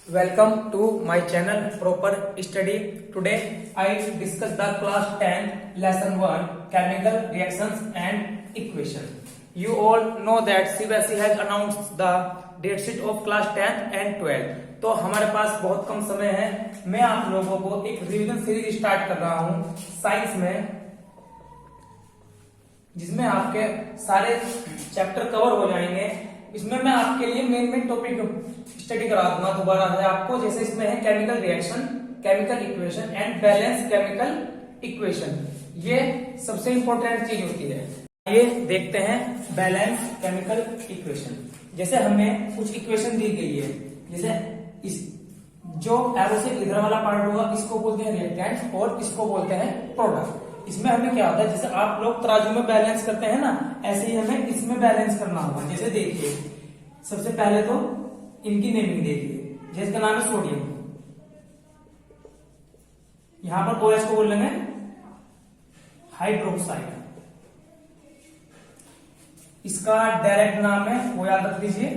Welcome to my channel Proper Study. Today I discuss the class 10 lesson 1 chemical reactions and equation. You all know that CBSE has announced the date sheet of class 10 and 12. तो हमारे पास बहुत कम समय है। मैं आप लोगों को एक रिवीजन सीरीज स्टार्ट कर रहा हूं साइंस में, जिसमें आपके सारे चैप्टर कवर हो जाएंगे। इसमें मैं आपके लिए मेन टॉपिक स्टडी करा दूंगा दोबारा से आपको। जैसे इसमें है chemical reaction, chemical equation and balance chemical equation. ये सबसे इंपॉर्टेंट चीज होती है। ये देखते हैं बैलेंस केमिकल इक्वेशन। जैसे हमें कुछ इक्वेशन दी गई है, जैसे इस जो एरो से इधर वाला पार्ट होगा इसको बोलते हैं रिएक्टेंट और इसको बोलते हैं प्रोडक्ट। इसमें हमें क्या होता है, जैसे आप लोग तराजू में बैलेंस करते हैं ना, ऐसे ही हमें इसमें बैलेंस करना होगा। जैसे देखिए, सबसे पहले तो इनकी नेमिंग देखिए। जिसका नाम है सोडियम, यहां पर OH को बोल लेंगे हाइड्रोक्साइड। इसका डायरेक्ट नाम है, वो याद रख लीजिए,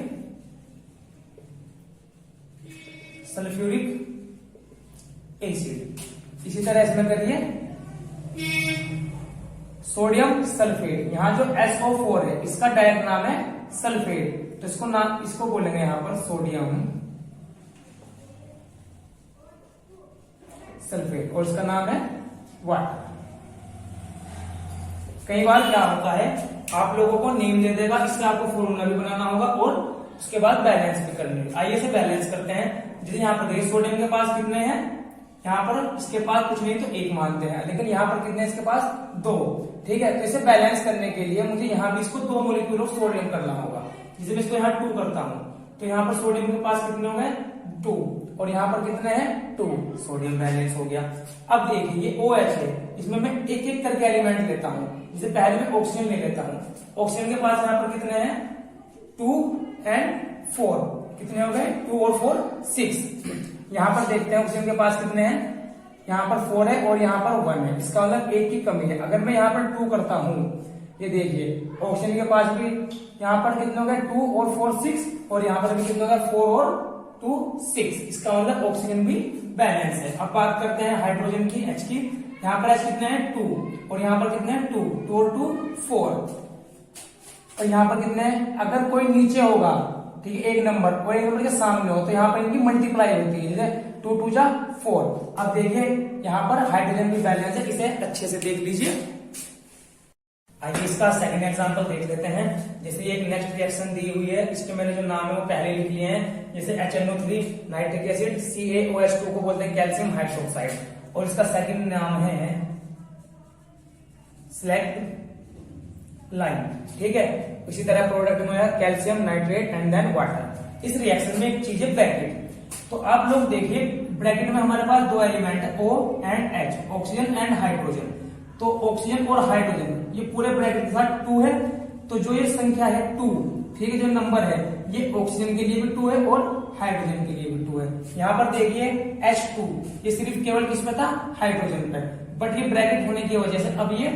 सल्फ्यूरिक एसिड। इसी तरह इसमें करिए सोडियम सल्फेट। यहां जो SO4 है इसका डायरेक्ट नाम है सल्फेट, तो इसको बोलेंगे यहां पर सोडियम सल्फेट और इसका नाम है वाटर। कई बार क्या होता है, आप लोगों को नेम दे देगा, इसका आपको फॉर्मूला भी बनाना होगा और उसके बाद बैलेंस भी करनी है। आइए से बैलेंस करते हैं। जैसे यहां पर देखिए सोडियम के पास कितने हैं, यहाँ पर इसके पास कुछ नहीं तो एक मानते हैं, लेकिन यहाँ पर कितने इसके पास 2। ठीक है, तो इसे बैलेंस करने के लिए मुझे यहाँ भी इसको 2 मोलिक्यूल ऑफ सोडियम करना होगा। जैसे मैं इसको यहाँ 2 करता हूँ तो यहाँ पर सोडियम के पास कितने हो गए 2 और यहाँ पर कितने हैं 2। सोडियम बैलेंस हो गया। अब देखिए ये OH है, इसमें मैं एक एक करके एलिमेंट लेता हूँ। जैसे पहले मैं ऑक्सीजन ले लेता हूँ। ऑक्सीजन के पास यहाँ पर कितने हैं 2 and 4। कितने हो गए 2 और 4 6। यहां पर देखते हैं ऑक्सीजन के पास कितने हैं, यहां पर 4 है और यहां पर 1 है। इसका मतलब एक की कमी है। अगर मैं यहां पर 2 करता हूं, ये देखिए ऑक्सीजन के पास भी यहां पर कितने हो गए 2 और 4 6 और यहां पर भी कितने हो गए 4 और 2 6। इसका मतलब ऑक्सीजन भी बैलेंस है। अब बात करते हैं हाइड्रोजन की, H की। यहां पर H कितने हैं 2 और यहां पर कितने हैं 2 और 2 4 और यहां पर कितने हैं। अगर कोई नीचे होगा, ठीक है, एक नंबर और एक नंबर के सामने हो, तो यहाँ पर इनकी मल्टीप्लाई होती है। जैसे 2 2 जा 4। अब देखिए यहाँ पर हाइड्रोजन भी बैलेंस है, इसे अच्छे से देख लीजिए। आइए इसका सेकंड एग्जांपल देख लेते हैं। जैसे एक नेक्स्ट रिएक्शन दी हुई है, इसके मैंने जो नाम है वो पहले लिख लिए हैं। जैसे HNO3 नाइट्रिक एसिड, CaOH2 को बोलते हैं कैल्शियम हाइड्रोक्साइड और इसका सेकंड नाम है स्लैक्ट लाइन। ठीक है, इसी तरह प्रोडक्ट में है calcium nitrate and then water. इस रिएक्शन में एक चीज है ब्रैकेट। तो आप लोग देखिए ब्रैकेट में हमारे पास 2 एलिमेंट है O and H, oxygen and hydrogen. तो ऑक्सीजन और हाइड्रोजन ये पूरे ब्रैकेट के साथ 2 है। तो जो ये संख्या है 2, ठीक है, जो नंबर है ये ऑक्सीजन के लिए भी 2 है और हाइड्रोजन के लिए भी 2 है। यहाँ पर देखिए H2 ये सिर्फ केवल किस पे था, हाइड्रोजन पे, बट ये ब्रैकेट होने की वजह से अब ये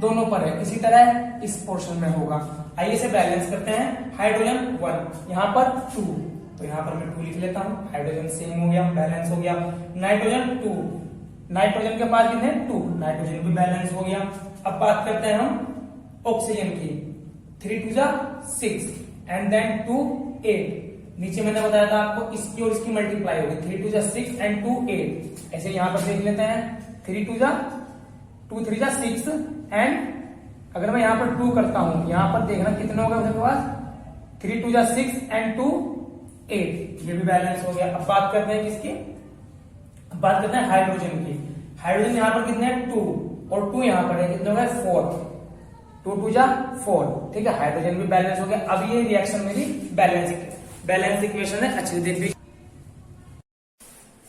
दोनों पर है। इसी तरह इस पोर्शन में होगा। आइए से बैलेंस करते हैं। हाइड्रोजन 1, यहाँ पर 2, तो यहाँ पर मैं 2 लिख लेता हूँ। हाइड्रोजन सेम हो गया, बैलेंस हो गया। नाइट्रोजन 2, नाइट्रोजन के पास कितने 2, नाइट्रोजन भी बैलेंस हो गया। अब बात करते हैं हम ऑक्सीजन की। 3 2 जा 6 एंड देन 2 8। नीचे मैंने बताया था आपको इसकी और इसकी मल्टीप्लाई होगी। 3 2 जा 6 एंड 2 8। ऐसे यहाँ पर देख लेते हैं। 3 2 जा 2 3 जा 6 एंड अगर मैं यहाँ पर 2 करता हूं, यहाँ पर देखना कितने हो गए उसके पास 3 2 जा 6 एंड 2 8। ये भी बैलेंस हो गया। अब बात करते हैं किसकी, अब बात करते हैं हाइड्रोजन की। हाइड्रोजन यहाँ पर कितने हैं 2 और 2 यहाँ पर है, कितने हो गए 4। 2 2 जा 4। ठीक है, हाइड्रोजन भी बैलेंस हो गया। अब ये रिएक्शन मेरी बैलेंस इक्वेशन है, अच्छे से देख लीजिए।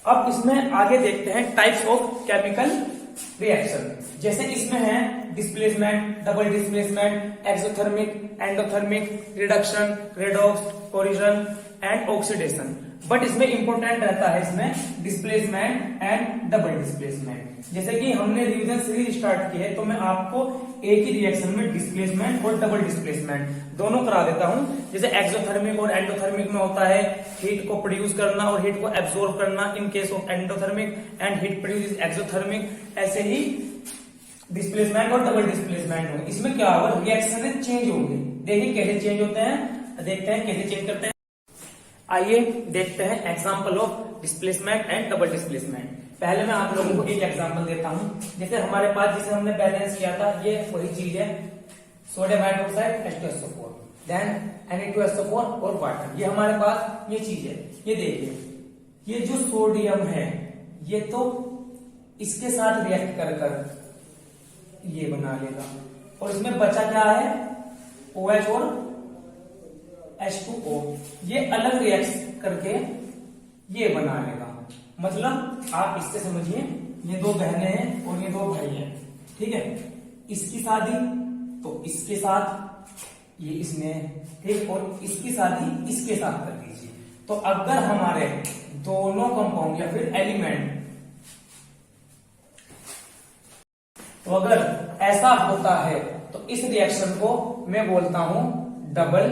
अब इसमें आगे देखते हैं टाइप्स ऑफ केमिकल रिएक्शन। जैसे इसमें है displacement, double displacement, exothermic, endothermic, reduction, redox, corrosion and oxidation. But इसमें इंपॉर्टेंट रहता है इसमें डिस्प्लेसमेंट एंड डबल डिस्प्लेसमेंट। जैसे कि हमने रिवीजन सीरीज स्टार्ट की है तो मैं आपको एक ही रिएक्शन में डिस्प्लेसमेंट और डबल डिस्प्लेसमेंट दोनों करा देता हूं। जैसे एक्सोथर्मिक और एंडोथर्मिक में होता है हीट को प्रोड्यूस करना और हीट को एब्सॉर्ब करना in case of endothermic, and heat produce is exothermic. ऐसे ही डिस्प्लेसमेंट और डबल डिस्प्लेसमेंट हो, इसमें क्या होगा, रिएक्शन चेंज होंगे। देखिए कैसे चेंज होते हैं, देखते हैं कैसे चेंज करते हैं। आइए देखते हैं example of displacement and double displacement. पहले मैं आप लोगों को एक एग्जांपल देता हूं। जैसे हमारे पास जिसे हमने बैलेंस किया था, ये वही चीज है, sodium hydroxide H2SO4, then Na2SO4 और वाटर। ये हमारे पास ये चीज है। ये देखिए, ये जो सोडियम है ये तो इसके साथ रिएक्ट कर ये बना लेगा, और इसमें बचा क्या है, OH और H2O, ये अलग रिएक्ट करके ये बना लेगा। मतलब आप इससे समझिए, ये दो बहनें हैं और ये दो भाई हैं, ठीक है। इसकी शादी तो इसके साथ, ये इसमें, ठीक, और इसकी शादी इसके साथ कर दीजिए। तो अगर हमारे दोनों कंपाउंड या फिर एलिमेंट, तो अगर ऐसा होता है तो इस रिएक्शन को मैं बोलता हूं डबल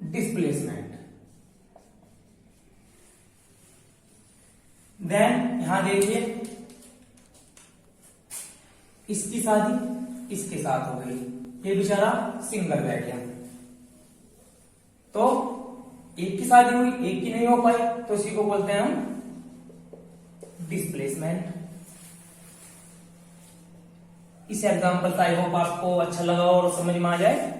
डिस्प्लेसमेंट। देन यहां देखिए, इसकी शादी इसके साथ हो गई, ये बेचारा सिंगल बैठ गया। तो एक की शादी हुई, एक की नहीं हो पाई, तो इसी को बोलते हैं हम डिस्प्लेसमेंट। इस एग्जांपल का आई होप आपको अच्छा लगा और समझ में आ जाए।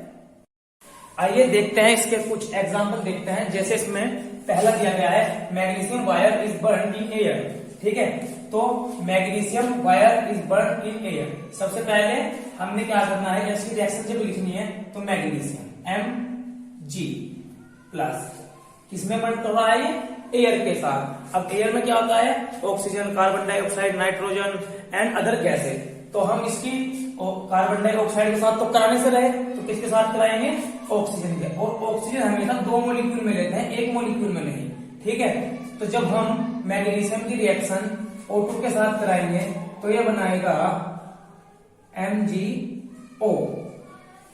आइए देखते हैं इसके कुछ एग्जांपल देखते हैं। जैसे इसमें पहला दिया गया है magnesium wire is burn in air, ठीक है। तो magnesium wire is burn in air, सबसे पहले हमने क्या करना है, इसकी रिएक्शन जब लिखनी है तो मैग्नीशियम Mg प्लस किसमें बर्न कर रहा है, ये एयर के साथ। अब एयर में क्या होता है, oxygen, carbon dioxide, nitrogen and other gases. तो हम इसकी कार्बन डाइऑक्साइड के साथ तो कराने से रहे, तो किसके साथ कराएंगे, ऑक्सीजन के। और ऑक्सीजन हमेशा दो मॉलिक्यूल में लेते हैं, एक मॉलिक्यूल में नहीं, ठीक है। तो जब हम मैग्नीशियम की रिएक्शन O2 के साथ कराएंगे तो ये बनाएगा MgO,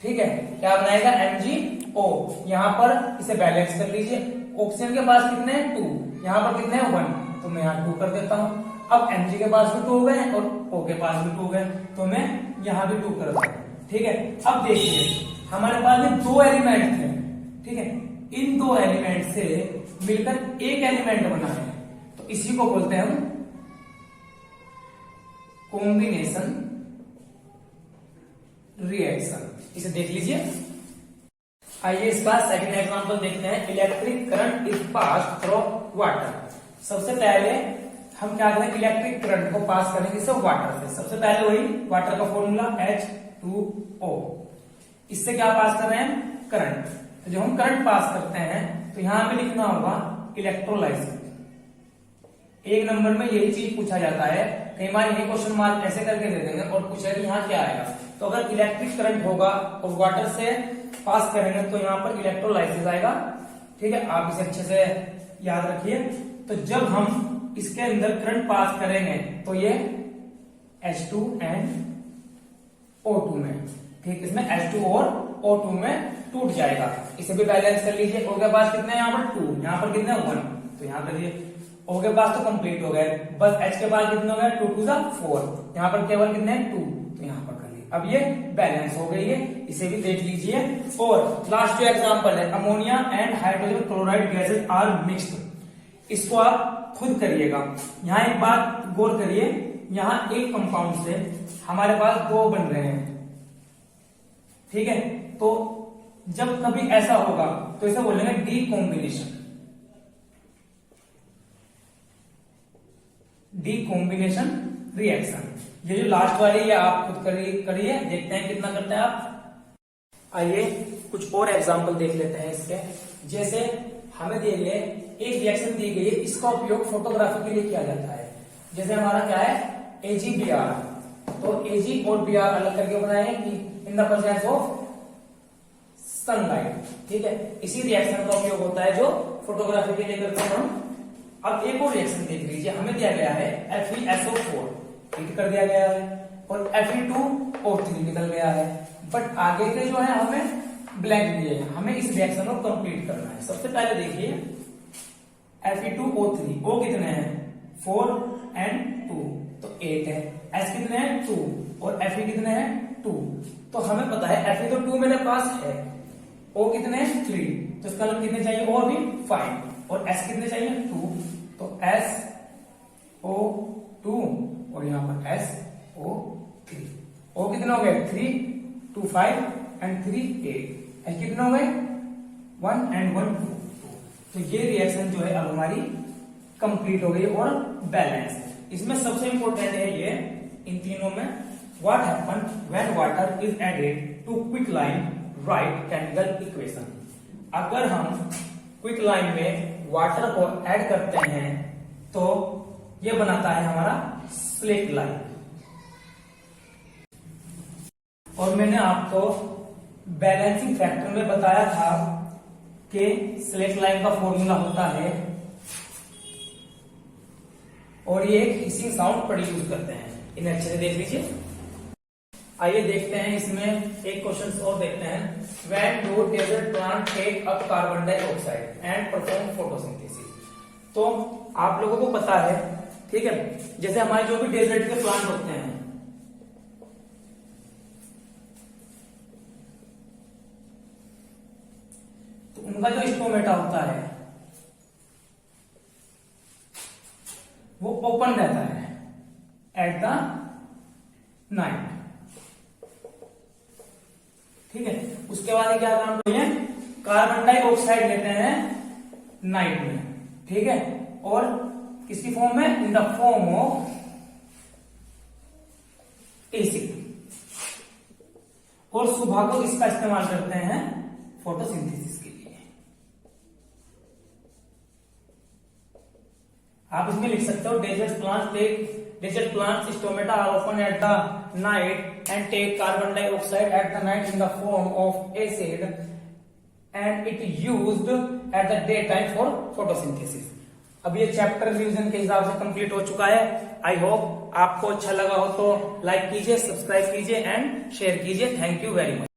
ठीक है। क्या बनाएगा, MgO। यहां पर इसे बैलेंस कर लीजिए, ऑक्सीजन के पास कितने हैं, 2, यहां पर कितने हैं, 1, तो मैं यहां 2 कर देता हूं। अब Mg के पास भी 2 हो गए और O के पास भी 2 हो गए, तो मैं यहां भी 2 कर देता हूं, ठीक है। अब देखिए हमारे पास में दो एलिमेंट थे, ठीक है। इन दो एलिमेंट से मिलकर एक एलिमेंट बना है, तो इसी को बोलते हैं हम कॉम्बिनेशन रिएक्शन। इसे देख लीजिए। आइए इसका सेकंड एग्जांपल देखते हैं। Electric current is pass through water. सबसे पहले हम क्या करें, इलेक्ट्रिक करंट को पास करेंगे इससे वाटर से। सबसे पहले वही वाटर का फॉर्मूला H2O, इससे क्या पास कर रहे हैं, करंट। तो जब हम करंट पास करते हैं तो यहां हमें लिखना होगा इलेक्ट्रोलाइसिस। एक नंबर में यही चीज पूछा जाता है, कई बार यही क्वेश्चन मार्क ऐसे करके दे देंगे और पूछेगा कि यहाँ क्या आएगा। तो अगर इलेक्ट्रिक करंट होगा और वाटर से पास करेंगे तो यहाँ पर इलेक्ट्रोलाइसिस आएगा, ठीक है। आप इसे अच्छे से याद रखिए। तो जब हम इसके अंदर करंट पास करेंगे तो ये H2 एंड O2 में, ठीक, इसमें H2 और O2 में टूट जाएगा। इसे भी बैलेंस कर लीजिए। O के पास कितने, यहाँ पर 2, यहाँ पर कितने, 1, तो यहाँ पर ये O के पास तो कंप्लीट हो गए। बस H के पास कितने हो गए, 2 2 4, यहाँ पर केवल कितने, 2, तो यहाँ पर कर लिए। अब ये बैलेंस हो गई है, इसे भी देख लीजिए। और लास्ट जो एग्जांपल है, ammonia and hydrogen chloride gases are mixed. इसको आप खुद करिएगा। यहाँ एक बात गौर करिए, यहाँ एक कंपाउंड से हमारे पास दो बन रहे हैं, ठीक है। तो जब कभी ऐसा होगा तो इसे बोलेंगे डीकॉम्बिनेशन। डीकॉम्बिनेशन रिएक्शन। ये जो लास्ट वाली है आप खुद करिए, देखते हैं कितना करते हैं आप। आइए कुछ और एग्जांपल देख लेते हैं इसके। जैसे हमें दिए गए एक रिएक्शन दी गई है, इसका उपयोग फोटोग्राफी के लिए किया जाता है। जैसे हमारा क्या है, AgBr। तो Ag और Br अलग करके बनाए हैं कि in the presence of sunlight. ठीक है, इसी रिएक्शन का उपयोग होता है जो फोटोग्राफी के लिए करते हैं हम। अब एक और रिएक्शन देख लीजिए, हमें दिया गया है FeSO4 हीट कर दिया गया है और Fe2O3 निकल गया है, बट आगे के जो है हमें ब्लैंक दिए हैं। हमें इस रिएक्शन को कंप्लीट करना है। सबसे पहले देखिए Fe2O3, O कितने हैं 4 and 2 तो 8 है, S कितने हैं 2 और Fe कितने हैं 2। तो हमें पता है Fe तो 2 मेरे पास है, O कितने हैं 3 तो इसका मतलब कितने चाहिए और भी 5 और S कितने चाहिए 2 तो SO2 और यहां पर SO3। O कितने हो गए 3 2 5 and 3 8। S कितने हो गए 1 and 1 2। तो ये रिएक्शन जो है अब हमारी कंप्लीट हो गई और बैलेंस। इसमें सबसे इंपॉर्टेंट है ये इन तीनों में, what happen when water is added to quicklime write chemical equation. अगर हम क्विकलाइम में वाटर को ऐड करते हैं तो ये बनाता है हमारा स्लेट लाइन। और मैंने आपको बैलेंसिंग फैक्टर में बताया था कि स्लेट लाइन का फॉर्मूला होता है और ये एक हिसिंग साउंड प्रोड्यूस करते हैं। इन्हें अच्छे से देख लीजिए। आइए देखते हैं, इसमें एक क्वेश्चन और देखते हैं। When do desert plant take up carbon dioxide and perform photosynthesis. तो आप लोगों को पता है, ठीक है, जैसे हमारे जो भी डेजर्ट के प्लांट होते हैं तो उनका जो स्टोमेटा होता है वो ओपन रहता है एट द नाइट। ठीक है, उसके बाद क्या काम करते हैं, कार्बन डाइऑक्साइड लेते हैं नाइट में। ठीक है, और किसकी फॉर्म में, इन द फॉर्म ऑफ एसिड, और सुबह को इसका इस्तेमाल करते हैं फोटोसिंथेसिस के लिए। आप इसमें लिख सकते हो desert plants stomata are open at the night and take carbon dioxide at the night in the form of acid and it used at the day time for photosynthesis. अब ये चैप्टर रिवीजन के हिसाब से complete हो चुका है। I hope आपको अच्छा लगा हो तो लाइक कीजिए, सब्सक्राइब कीजिए एंड शेयर कीजिए। Thank you very much.